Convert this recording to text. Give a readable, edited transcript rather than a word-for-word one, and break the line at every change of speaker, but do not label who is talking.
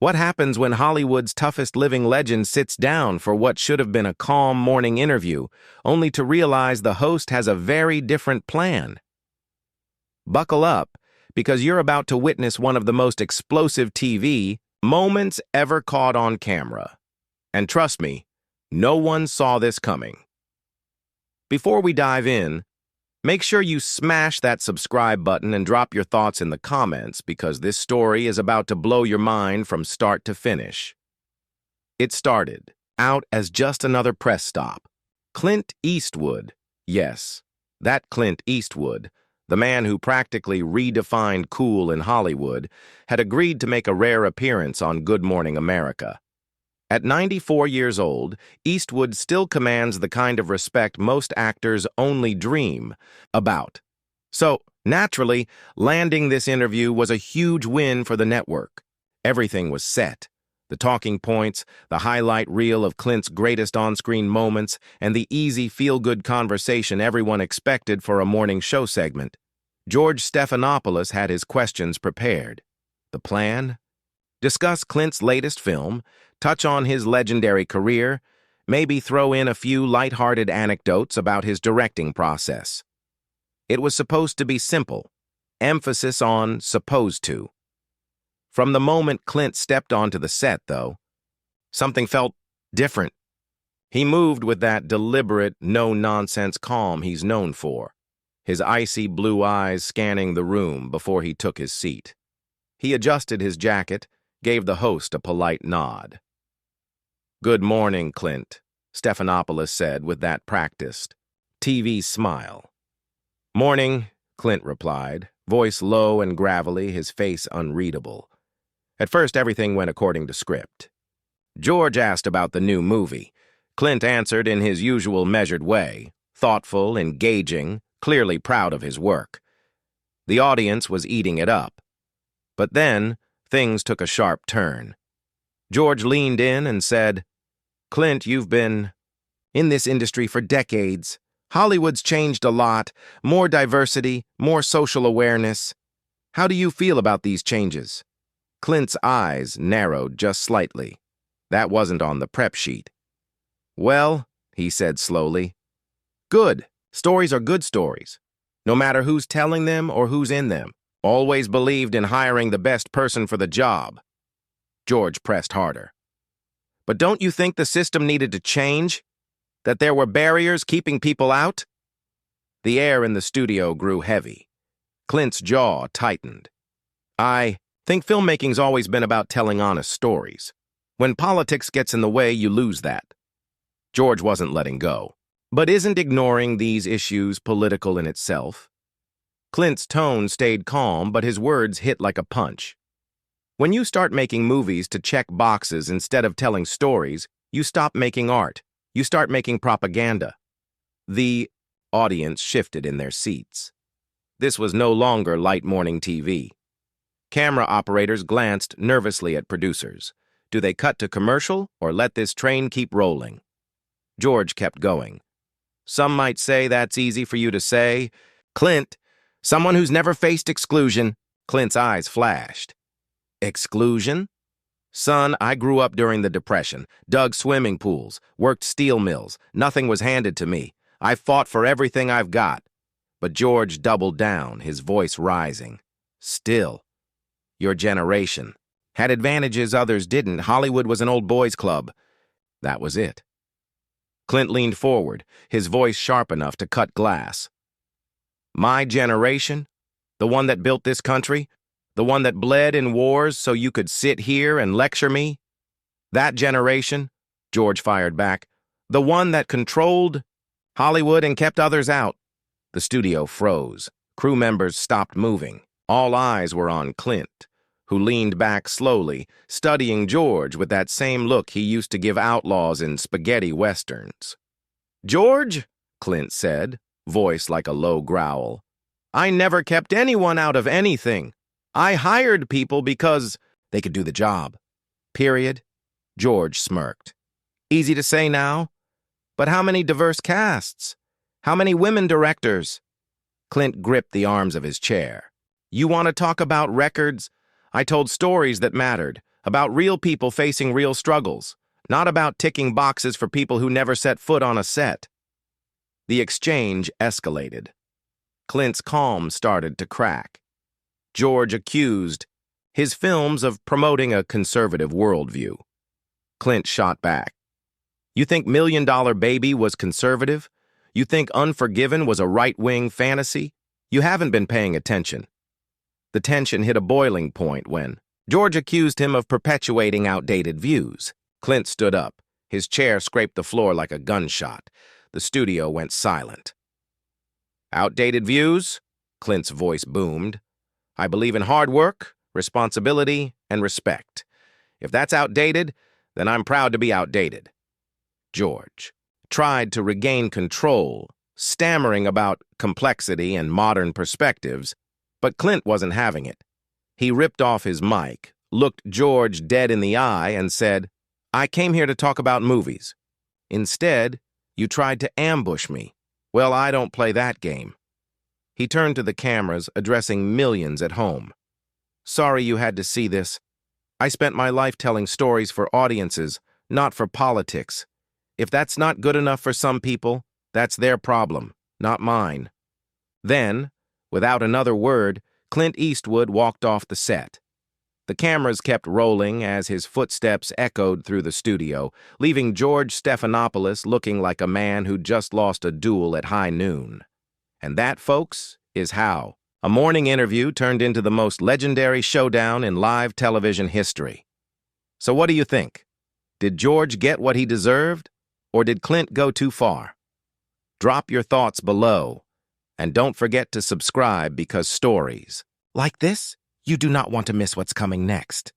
What happens when Hollywood's toughest living legend sits down for what should have been a calm morning interview, only to realize the host has a very different plan? Buckle up, because you're about to witness one of the most explosive TV moments ever caught on camera. And trust me, no one saw this coming. Before we dive in, make sure you smash that subscribe button and drop your thoughts in the comments, because this story is about to blow your mind from start to finish. It started out as just another press stop. Clint Eastwood, yes, that Clint Eastwood, the man who practically redefined cool in Hollywood, had agreed to make a rare appearance on Good Morning America. At 94 years old, Eastwood still commands the kind of respect most actors only dream about. So, naturally, landing this interview was a huge win for the network. Everything was set. The talking points, the highlight reel of Clint's greatest on-screen moments, and the easy feel-good conversation everyone expected for a morning show segment. George Stephanopoulos had his questions prepared. The plan? Discuss Clint's latest film, touch on his legendary career, maybe throw in a few light-hearted anecdotes about his directing process. It was supposed to be simple, emphasis on supposed to. From the moment Clint stepped onto the set, though, something felt different. He moved with that deliberate, no-nonsense calm he's known for, his icy blue eyes scanning the room before he took his seat. He adjusted his jacket, gave the host a polite nod. "Good morning, Clint," Stephanopoulos said with that practiced TV smile. "Morning," Clint replied, voice low and gravelly, his face unreadable. At first, everything went according to script. George asked about the new movie. Clint answered in his usual measured way, thoughtful, engaging, clearly proud of his work. The audience was eating it up. But then, things took a sharp turn. George leaned in and said, "Clint, you've been in this industry for decades. Hollywood's changed a lot, more diversity, more social awareness. How do you feel about these changes?" Clint's eyes narrowed just slightly. That wasn't on the prep sheet. "Well," he said slowly, "good. Stories are good stories, no matter who's telling them or who's in them. Always believed in hiring the best person for the job." George pressed harder. "But don't you think the system needed to change? That there were barriers keeping people out?" The air in the studio grew heavy. Clint's jaw tightened. "I think filmmaking's always been about telling honest stories. When politics gets in the way, you lose that." George wasn't letting go. But isn't ignoring these issues political in itself? Clint's tone stayed calm, but his words hit like a punch. When you start making movies to check boxes instead of telling stories, you stop making art. You start making propaganda. The audience shifted in their seats. This was no longer light morning TV. Camera operators glanced nervously at producers. Do they cut to commercial or let this train keep rolling? George kept going. "Some might say that's easy for you to say. Clint, someone who's never faced exclusion." Clint's eyes flashed. "Exclusion? Son, I grew up during the Depression, dug swimming pools, worked steel mills. Nothing was handed to me. I fought for everything I've got." But George doubled down, his voice rising. "Still, your generation had advantages others didn't. Hollywood was an old boys' club. That was it." Clint leaned forward, his voice sharp enough to cut glass. "My generation? The one that built this country? The one that bled in wars so you could sit here and lecture me? That generation," George fired back, "the one that controlled Hollywood and kept others out." The studio froze. Crew members stopped moving. All eyes were on Clint, who leaned back slowly, studying George with that same look he used to give outlaws in spaghetti westerns. "George," Clint said, voice like a low growl, "I never kept anyone out of anything. I hired people because they could do the job. Period." George smirked. "Easy to say now, but how many diverse casts? How many women directors?" Clint gripped the arms of his chair. "You want to talk about records? I told stories that mattered. about real people facing real struggles, not about ticking boxes for people who never set foot on a set. The exchange escalated. Clint's calm started to crack. George accused his films of promoting a conservative worldview. Clint shot back. You think Million Dollar Baby was conservative? You think Unforgiven was a right-wing fantasy? You haven't been paying attention. The tension hit a boiling point when George accused him of perpetuating outdated views. Clint stood up. His chair scraped the floor like a gunshot. The studio went silent. Outdated views? Clint's voice boomed. I believe in hard work, responsibility, and respect. If that's outdated, then I'm proud to be outdated. George tried to regain control, stammering about complexity and modern perspectives, but Clint wasn't having it. He ripped off his mic, looked George dead in the eye, and said, I came here to talk about movies. Instead, you tried to ambush me. Well, I don't play that game. He turned to the cameras, addressing millions at home. Sorry you had to see this. I spent my life telling stories for audiences, not for politics. If that's not good enough for some people, that's their problem, not mine. Then, without another word, Clint Eastwood walked off the set. The cameras kept rolling as his footsteps echoed through the studio, leaving George Stephanopoulos looking like a man who'd just lost a duel at high noon. And that, folks, is how a morning interview turned into the most legendary showdown in live television history. So what do you think? Did George get what he deserved, or did Clint go too far? Drop your thoughts below, and don't forget to subscribe because stories like this, you do not want to miss what's coming next.